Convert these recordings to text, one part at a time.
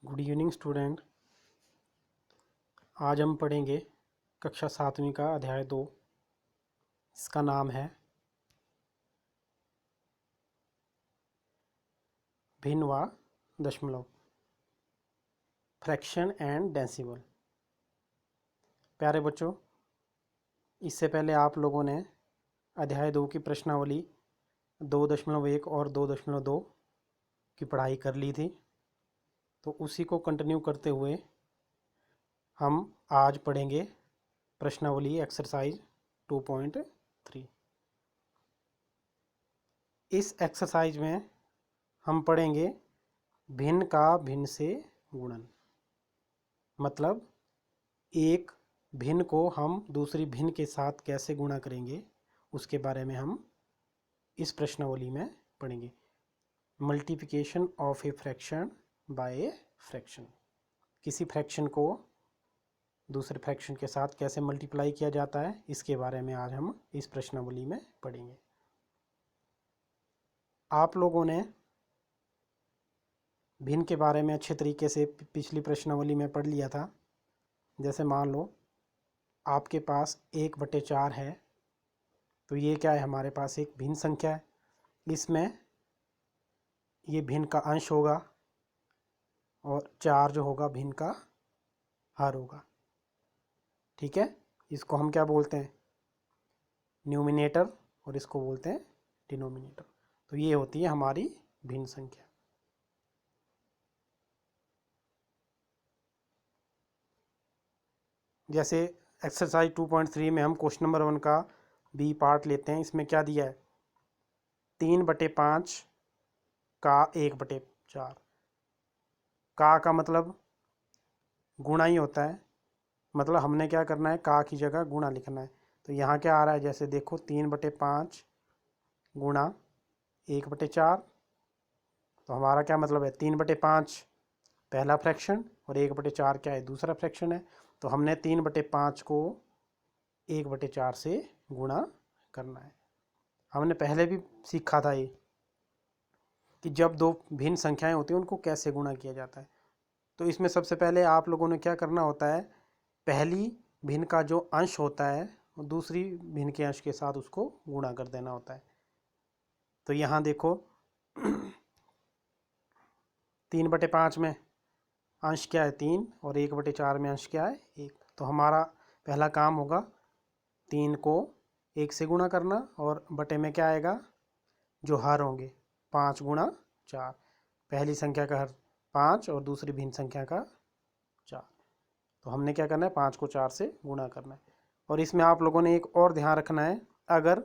Good evening student. आज हम पढ़ेंगे कक्षा 7वीं का अध्याय 2। इसका नाम है भिन्न व दशमलव, फ्रैक्शन एंड डेसिमल। प्यारे बच्चों, इससे पहले आप लोगों ने अध्याय 2 की प्रश्नावली 2.1 और 2.2 की पढ़ाई कर ली थी। तो उसी को कंटिन्यू करते हुए हम आज पढ़ेंगे प्रश्नावली एक्सरसाइज 2.3। इस एक्सरसाइज में हम पढ़ेंगे भिन्न का भिन्न से गुणन। मतलब एक भिन्न को हम दूसरी भिन्न के साथ कैसे गुणा करेंगे, उसके बारे में हम इस प्रश्नावली में पढ़ेंगे। Multiplication of a fraction by a fraction. किसी फ्रैक्शन को दूसरे फ्रैक्शन के साथ कैसे मल्टीप्लाई किया जाता है, इसके बारे में आज हम इस प्रश्नावली में पढ़ेंगे। आप लोगों ने भिन्न के बारे में अच्छे तरीके से पिछली प्रश्नावली में पढ़ लिया था। जैसे मान लो आपके पास 1/4 है, तो ये क्या है, हमारे पास एक भिन्न संख्या है। इसमें ये भिन्न का अंश होगा और 4 जो होगा भिन्न का हर होगा। ठीक है, इसको हम क्या बोलते हैं, न्यूमिनेटर, और इसको बोलते हैं डिनोमिनेटर। तो ये होती है हमारी भिन्न संख्या। जैसे एक्सरसाइज 2.3 में हम क्वेश्चन नंबर 1 का बी पार्ट लेते हैं। इसमें क्या दिया है, 3/5 का 1/4। का मतलब गुणा ही होता है, मतलब हमने क्या करना है, का की जगह गुणा लिखना है। तो यहाँ क्या आ रहा है, जैसे देखो 3/5 गुणा 1/4। तो हमारा क्या मतलब है, 3/5 पहला फ्रैक्शन और 1/4 क्या है, दूसरा फ्रैक्शन है। तो हमने 3/5 को 1/4 से गुणा करना है। हमने पहले भी सीखा था ये कि जब दो भिन्न संख्याएं होती हैं उनको कैसे गुणा किया जाता है। तो इसमें सबसे पहले आप लोगों ने क्या करना होता है, पहली भिन्न का जो अंश होता है वो दूसरी भिन्न के अंश के साथ उसको गुणा कर देना होता है। तो यहाँ देखो 3/5 में अंश क्या है, 3, और 1/4 में अंश क्या है, 1। तो हमारा पहला काम होगा 3 को 1 से गुणा करना, और बटे में क्या आएगा, जो हर होंगे 5 गुणा 4। पहली संख्या का हर 5 और दूसरी भिन्न संख्या का 4। तो हमने क्या करना है, 5 को 4 से गुणा करना है। और इसमें आप लोगों ने एक और ध्यान रखना है, अगर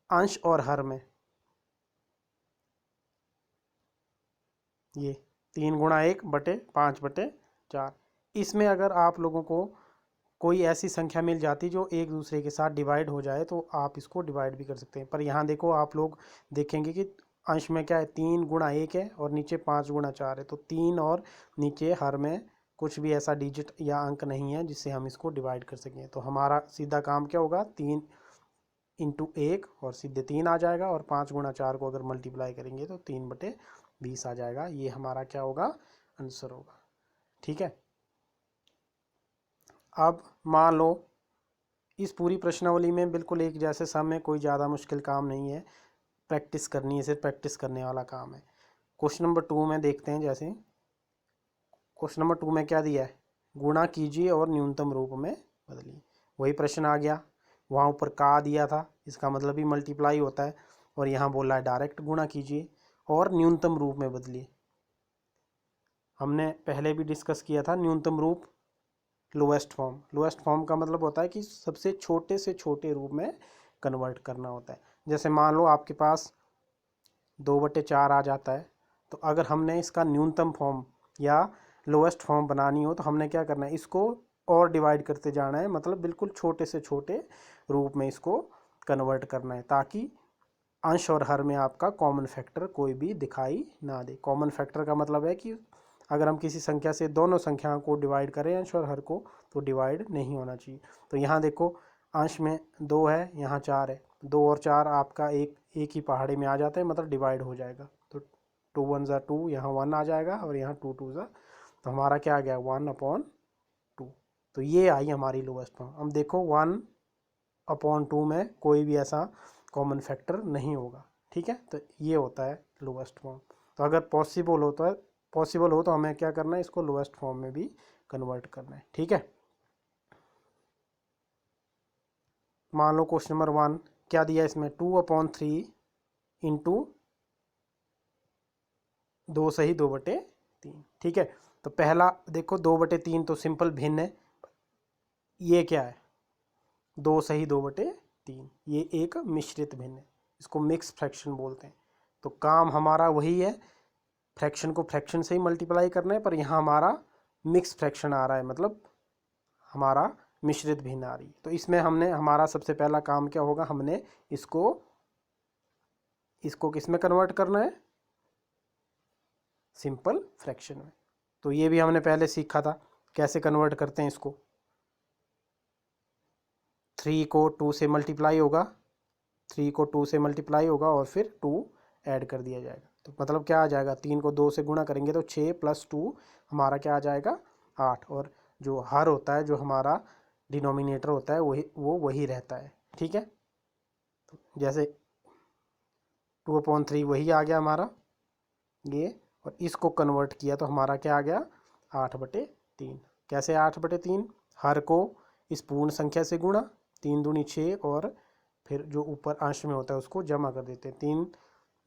अंश और हर में ये 3 गुणा 1 बटे 5/4, इसमें अगर आप लोगों को कोई ऐसी संख्या मिल जाती जो एक दूसरे के साथ डिवाइड हो जाए तो आप इसको डिवाइड भी कर सकते हैं। पर यहाँ देखो आप लोग देखेंगे कि अंश में क्या है, 3 गुणा 1 है और नीचे 5 गुणा 4 है। तो 3 और नीचे हर में कुछ भी ऐसा डिजिट या अंक नहीं है जिससे हम इसको डिवाइड कर सकें। तो हमारा सीधा काम क्या होगा, 3 × 1 और सीधे 3 आ जाएगा, और 5 गुणा 4 को अगर मल्टीप्लाई करेंगे तो 3/20 आ जाएगा। ये हमारा क्या होगा, आंसर होगा। ठीक है, अब मान लो इस पूरी प्रश्नावली में बिल्कुल एक जैसे सम है, कोई ज़्यादा मुश्किल काम नहीं है, प्रैक्टिस करनी है, सिर्फ प्रैक्टिस करने वाला काम है। क्वेश्चन नंबर 2 में देखते हैं। जैसे क्वेश्चन नंबर 2 में क्या दिया है, गुणा कीजिए और न्यूनतम रूप में बदलिए। वही प्रश्न आ गया, वहाँ ऊपर का दिया था, इसका मतलब भी मल्टीप्लाई होता है, और यहाँ बोला है डायरेक्ट गुणा कीजिए और न्यूनतम रूप में बदलिए। हमने पहले भी डिस्कस किया था, न्यूनतम रूप लोएस्ट फॉर्म। लोएस्ट फॉर्म का मतलब होता है कि सबसे छोटे से छोटे रूप में कन्वर्ट करना होता है। जैसे मान लो आपके पास 2/4 आ जाता है, तो अगर हमने इसका न्यूनतम फॉर्म या लोएस्ट फॉर्म बनानी हो तो हमने क्या करना है, इसको और डिवाइड करते जाना है, मतलब बिल्कुल छोटे से छोटे रूप में इसको कन्वर्ट करना है, ताकि अंश और हर में आपका कॉमन फैक्टर कोई भी दिखाई ना दे। कॉमन फैक्टर का मतलब है कि अगर हम किसी संख्या से दोनों संख्याओं को डिवाइड करें अंश और हर को, तो डिवाइड नहीं होना चाहिए। तो यहाँ देखो अंश में 2 है, यहाँ 4 है, 2 और 4 आपका एक ही पहाड़ी में आ जाता है, मतलब डिवाइड हो जाएगा। तो 2 × 1 = 2, यहाँ 1 आ जाएगा, और यहाँ 2 × 2 = तो हमारा क्या आ गया 1/2। तो ये आई हमारी लोएस्ट फॉर्म। अब देखो 1/2 में कोई भी ऐसा कॉमन फैक्टर नहीं होगा, ठीक है। तो ये होता है लोएस्ट फॉर्म। तो अगर पॉसिबल हो तो हमें क्या करना है, इसको लोएस्ट फॉर्म में भी कन्वर्ट करना है, ठीक है। मान लो क्वेश्चन नंबर 1 क्या दिया इसमें, 2/3 इंटू 2 सही 2/3, ठीक है। तो पहला देखो 2/3 तो सिंपल भिन्न है, ये क्या है 2 सही 2/3, ये एक मिश्रित भिन्न है, इसको मिक्स फ्रैक्शन बोलते हैं। तो काम हमारा वही है, फ्रैक्शन को फ्रैक्शन से ही मल्टीप्लाई करना है, पर यहाँ हमारा मिक्स फ्रैक्शन आ रहा है, मतलब हमारा मिश्रित भिन्न आ रही है। तो इसमें हमने हमारा सबसे पहला काम क्या होगा, हमने इसको किस में कन्वर्ट करना है, सिंपल फ्रैक्शन में। तो ये भी हमने पहले सीखा था कैसे कन्वर्ट करते हैं इसको। 3 को 2 से मल्टीप्लाई होगा, 3 को 2 से मल्टीप्लाई होगा और फिर 2 ऐड कर दिया जाएगा। तो मतलब क्या आ जाएगा, 3 को 2 से गुणा करेंगे तो 6 + 2 हमारा क्या आ जाएगा 8। और जो हर होता है, जो हमारा डिनोमिनेटर होता है वही रहता है, ठीक है। तो जैसे 2/3 वही आ गया हमारा ये, और इसको कन्वर्ट किया तो हमारा क्या आ गया 8/3। कैसे 8/3, हर को इस पूर्ण संख्या से गुणा, 3 दूनी 6, और फिर जो ऊपर अंश में होता है उसको जमा कर देते हैं, 3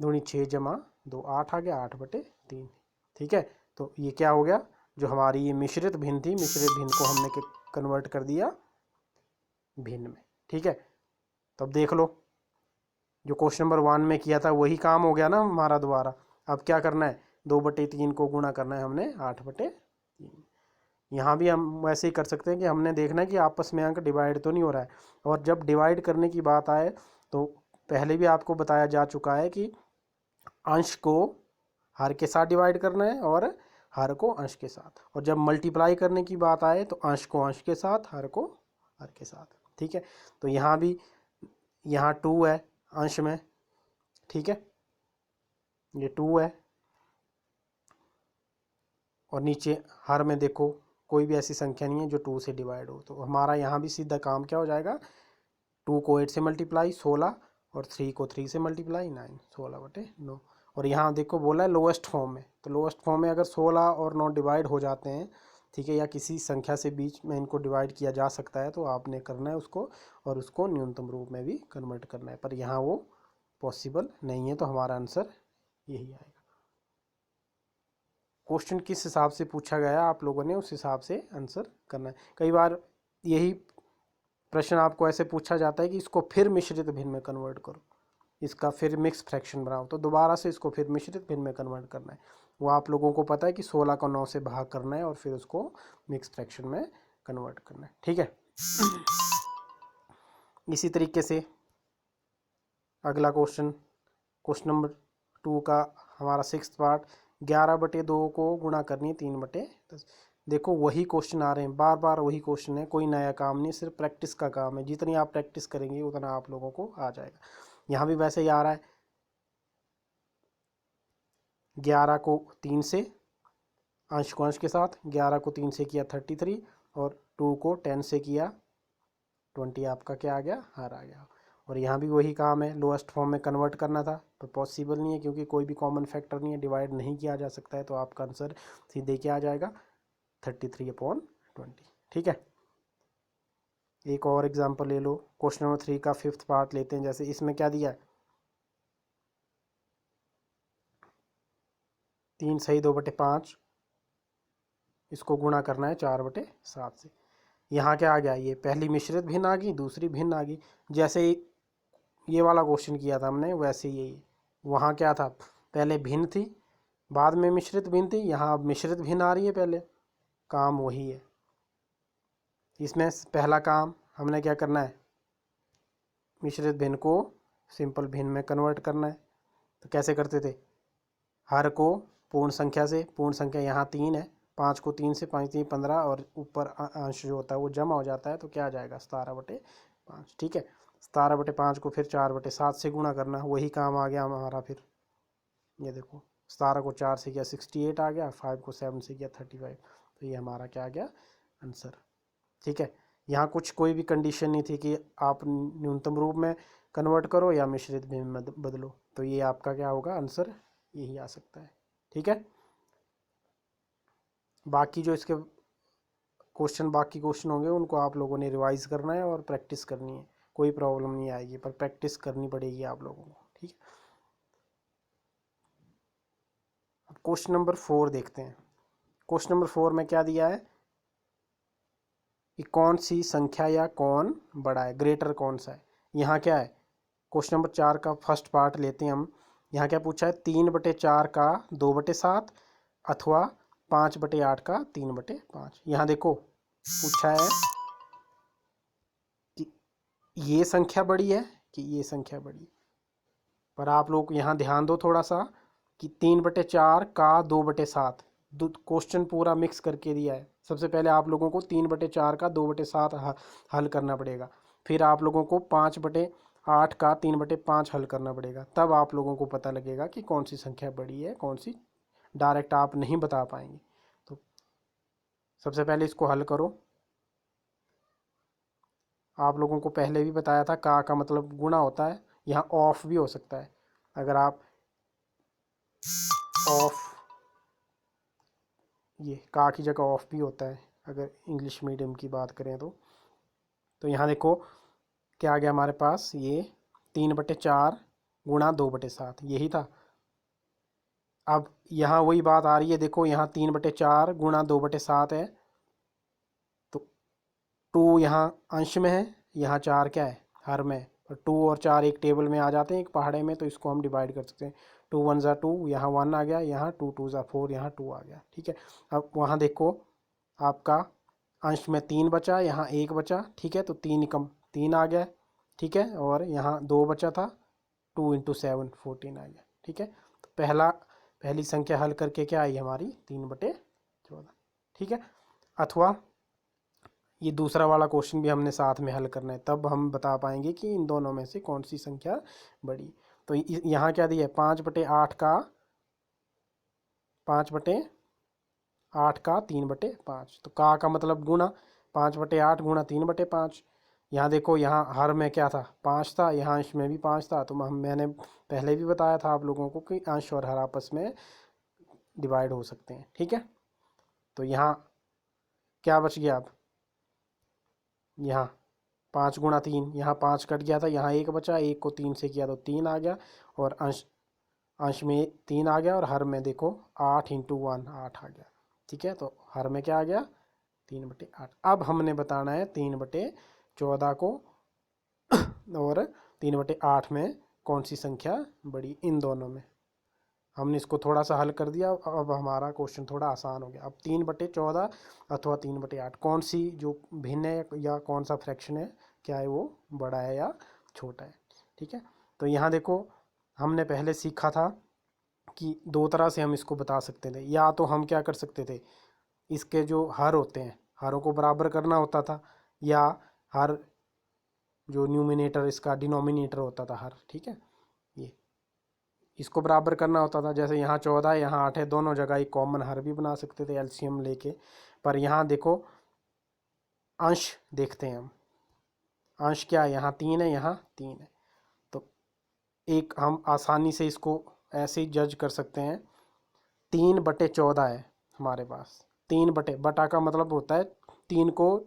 दूनी 6 जमा 2 8 आ गया 8/3, ठीक है। तो ये क्या हो गया, जो हमारी ये मिश्रित भिन्न थी, मिश्रित भिन्न को हमने कन्वर्ट कर दिया भिन्न में, ठीक है। तो अब देख लो जो क्वेश्चन नंबर 1 में किया था वही काम हो गया ना हमारा दोबारा। अब क्या करना है, 2/3 को गुणा करना है हमने 8/3। यहाँ भी हम वैसे ही कर सकते हैं कि हमने देखना है कि आपस में अंक डिवाइड तो नहीं हो रहा है। और जब डिवाइड करने की बात आए तो पहले भी आपको बताया जा चुका है कि अंश को हर के साथ डिवाइड करना है और हर को अंश के साथ। और जब मल्टीप्लाई करने की बात आए तो अंश को अंश के साथ, हर को हर के साथ, ठीक है। तो यहाँ भी, यहाँ 2 है अंश में, ठीक है, ये 2 है, और नीचे हर में देखो कोई भी ऐसी संख्या नहीं है जो 2 से डिवाइड हो। तो हमारा यहाँ भी सीधा काम क्या हो जाएगा, 2 को 8 से मल्टीप्लाई 16, और 3 को 3 से मल्टीप्लाई 9, 16/9। और यहाँ देखो बोला है लोएस्ट फॉर्म में, तो लोएस्ट फॉर्म में अगर 16 और 9 डिवाइड हो जाते हैं, ठीक है, या किसी संख्या से बीच में इनको डिवाइड किया जा सकता है, तो आपने करना है उसको, और उसको न्यूनतम रूप में भी कन्वर्ट करना है। पर यहाँ वो पॉसिबल नहीं है, तो हमारा आंसर यही आएगा। क्वेश्चन किस हिसाब से पूछा गया आप लोगों ने उस हिसाब से आंसर करना है। कई बार यही प्रश्न आपको ऐसे पूछा जाता है कि इसको फिर मिश्रित भिन्न में कन्वर्ट करो, इसका फिर मिक्स फ्रैक्शन बनाओ, तो दोबारा से इसको फिर मिश्रित भिन्न में कन्वर्ट करना है। वो आप लोगों को पता है कि 16 को 9 से भाग करना है और फिर उसको मिक्स फ्रैक्शन में कन्वर्ट करना है, ठीक है। इसी तरीके से अगला क्वेश्चन नंबर 2 का हमारा 6th पार्ट, 11/2 को गुणा करनी है 3/10। देखो वही क्वेश्चन आ रहे हैं, बार बार वही क्वेश्चन है, कोई नया काम नहीं, सिर्फ प्रैक्टिस का काम है। जितनी आप प्रैक्टिस करेंगे उतना आप लोगों को आ जाएगा। यहाँ भी वैसे ही आ रहा है, 11 को 3 से, अंश को अंश के साथ, 11 को 3 से किया 33, और 2 को 10 से किया 20, आपका क्या आ गया हर आ गया। और यहाँ भी वही काम है, लोएस्ट फॉर्म में कन्वर्ट करना था, पर पॉसिबल नहीं है क्योंकि कोई भी कॉमन फैक्टर नहीं है, डिवाइड नहीं किया जा सकता है। तो आपका आंसर सीधे क्या आ जाएगा 33/20, ठीक है। एक और एग्जांपल ले लो, क्वेश्चन नंबर 3 का 5th पार्ट लेते हैं। जैसे इसमें क्या दिया है, 3 सही 2/5, इसको गुणा करना है 4/7 से। यहाँ क्या आ गया, ये पहली मिश्रित भिन्न आ गई, दूसरी भिन्न आ गई। जैसे ये वाला क्वेश्चन किया था हमने वैसे यही, वहाँ क्या था, पहले भिन्न थी बाद में मिश्रित भिन्न थी, यहाँ अब मिश्रित भिन्न आ रही है, पहले काम वही है। इसमें पहला काम हमने क्या करना है, मिश्रित भिन्न को सिंपल भिन्न में कन्वर्ट करना है। तो कैसे करते थे, हर को पूर्ण संख्या से, पूर्ण संख्या यहाँ 3 है, 5 को 3 से, 5 3 15, और ऊपर अंश जो होता है वो जमा हो जाता है, तो क्या आ जाएगा 17/5, ठीक है। 17/5 को फिर 4/7 से गुणा करना, वही काम आ गया हमारा। फिर ये देखो 17 को 4 से किया 68 आ गया, 5 को 7 से किया 35। तो ये हमारा क्या आ गया आंसर। ठीक है, यहाँ कुछ कोई भी कंडीशन नहीं थी कि आप न्यूनतम रूप में कन्वर्ट करो या मिश्रित भी में बदलो। तो ये आपका क्या होगा आंसर, यही आ सकता है। ठीक है, बाकी जो इसके बाकी क्वेश्चन होंगे उनको आप लोगों ने रिवाइज करना है और प्रैक्टिस करनी है। कोई प्रॉब्लम नहीं आएगी, पर प्रैक्टिस करनी पड़ेगी आप लोगों को। ठीक है, अब क्वेश्चन नंबर 4 देखते हैं। क्वेश्चन नंबर 4 में क्या दिया है कि कौन सी संख्या या कौन बड़ा है, ग्रेटर कौन सा है। यहाँ क्या है, क्वेश्चन नंबर 4 का फर्स्ट पार्ट लेते हैं हम। यहाँ क्या पूछा है, 3/4 का 2/7 अथवा 5/8 का 3/5। यहाँ देखो पूछा है कि ये संख्या बड़ी है कि ये संख्या बड़ी। पर आप लोग यहाँ ध्यान दो थोड़ा सा कि 3/4 का 2/7, क्वेश्चन पूरा मिक्स करके दिया है। सबसे पहले आप लोगों को 3/4 का 2/7 हल करना पड़ेगा, फिर आप लोगों को 5/8 का 3/5 हल करना पड़ेगा। तब आप लोगों को पता लगेगा कि कौन सी संख्या बड़ी है कौन सी। डायरेक्ट आप नहीं बता पाएंगे। तो सबसे पहले इसको हल करो। आप लोगों को पहले भी बताया था का मतलब गुणा होता है, यहाँ ऑफ भी हो सकता है। अगर आप ऑफ, ये का की जगह ऑफ भी होता है अगर इंग्लिश मीडियम की बात करें तो यहाँ देखो क्या आ गया हमारे पास, ये 3/4 गुणा 2/7 यही था। अब यहाँ वही बात आ रही है, देखो यहाँ 3/4 गुणा 2/7 है, तो 2 यहाँ अंश में है, यहाँ 4 क्या है हर में, और 2 और 4 एक टेबल में आ जाते हैं एक पहाड़े में, तो इसको हम डिवाइड कर सकते हैं। 2 1 ज़ा 2, यहाँ 1 आ गया, यहाँ 2 2 ज़ा 4, यहाँ 2 आ गया। ठीक है, अब वहाँ देखो आपका अंश में 3 बचा, यहाँ 1 बचा। ठीक है, तो 3 कम 3 आ गया। ठीक है, और यहाँ 2 बचा था, 2 × 7 14 आ गया। ठीक है, तो पहली संख्या हल करके क्या आई हमारी 3/14। ठीक है, अथवा ये दूसरा वाला क्वेश्चन भी हमने साथ में हल करना है, तब हम बता पाएंगे कि इन दोनों में से कौन सी संख्या बड़ी। तो यहाँ क्या दिया है, 5/8 का 3/5। तो का मतलब गुणा, 5/8 गुणा 3/5। यहाँ देखो यहाँ हर में क्या था 5 था, यहाँ अंश में भी 5 था। तो मैंने पहले भी बताया था आप लोगों को कि अंश और हर आपस में डिवाइड हो सकते हैं। ठीक है, तो यहाँ क्या बच गया, अब यहाँ 5 × 3, यहाँ 5 कट गया था, यहाँ 1 बचा, 1 को 3 से किया तो 3 आ गया, और अंश में 3 आ गया, और हर में देखो 8 × 1 8 आ गया। ठीक है, तो हर में क्या आ गया 3/8। अब हमने बताना है 3/14 को और 3/8 में कौन सी संख्या बड़ी, इन दोनों में। हमने इसको थोड़ा सा हल कर दिया, अब हमारा क्वेश्चन थोड़ा आसान हो गया। अब 3/14 अथवा 3/8 कौन सी जो भिन्न है या कौन सा फ्रैक्शन है, क्या है वो बड़ा है या छोटा है। ठीक है, तो यहाँ देखो हमने पहले सीखा था कि दो तरह से हम इसको बता सकते थे। या तो हम क्या कर सकते थे, इसके जो हर होते हैं हरों को बराबर करना होता था, या हर जो न्यूमिनेटर इसका डिनोमिनेटर होता था हर, ठीक है, ये इसको बराबर करना होता था। जैसे यहाँ 14 है यहाँ 8 है, दोनों जगह एक कॉमन हर भी बना सकते थे एलसीएम लेके। पर यहाँ देखो अंश देखते हैं हम, अंश क्या है, यहाँ 3 है यहाँ 3 है, तो एक हम आसानी से इसको ऐसे ही जज कर सकते हैं। 3/14 है हमारे पास, बटा का मतलब होता है 3 को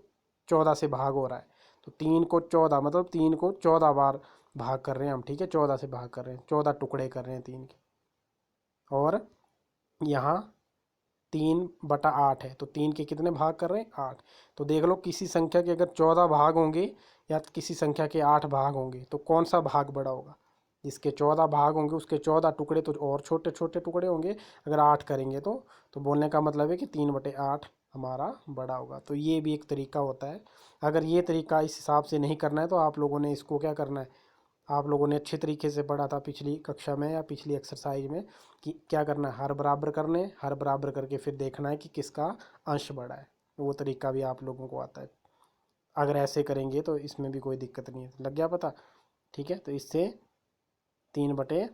14 से भाग हो रहा है, तो 3 को 14 मतलब 3 को 14 बार भाग कर रहे हैं हम। ठीक है, 14 से भाग कर रहे हैं, 14 टुकड़े कर रहे हैं 3 के। और यहाँ 3/8 है, तो 3 के कितने भाग कर रहे हैं 8। तो देख लो किसी संख्या के अगर 14 भाग होंगे या किसी संख्या के 8 भाग होंगे, तो कौन सा भाग बड़ा होगा। जिसके 14 भाग होंगे उसके 14 टुकड़े तो और छोटे छोटे टुकड़े होंगे, अगर 8 करेंगे तो बोलने का मतलब है कि 3/8 हमारा बड़ा होगा। तो ये भी एक तरीका होता है। अगर ये तरीका इस हिसाब से नहीं करना है तो आप लोगों ने इसको क्या करना है, आप लोगों ने अच्छे तरीके से पढ़ा था पिछली कक्षा में या पिछली एक्सरसाइज में कि क्या करना है, हर बराबर करने, हर बराबर करके फिर देखना है कि किसका अंश बड़ा है। वो तरीका भी आप लोगों को आता है। अगर ऐसे करेंगे तो इसमें भी कोई दिक्कत नहीं है। लग गया पता। ठीक है, तो इससे 3/8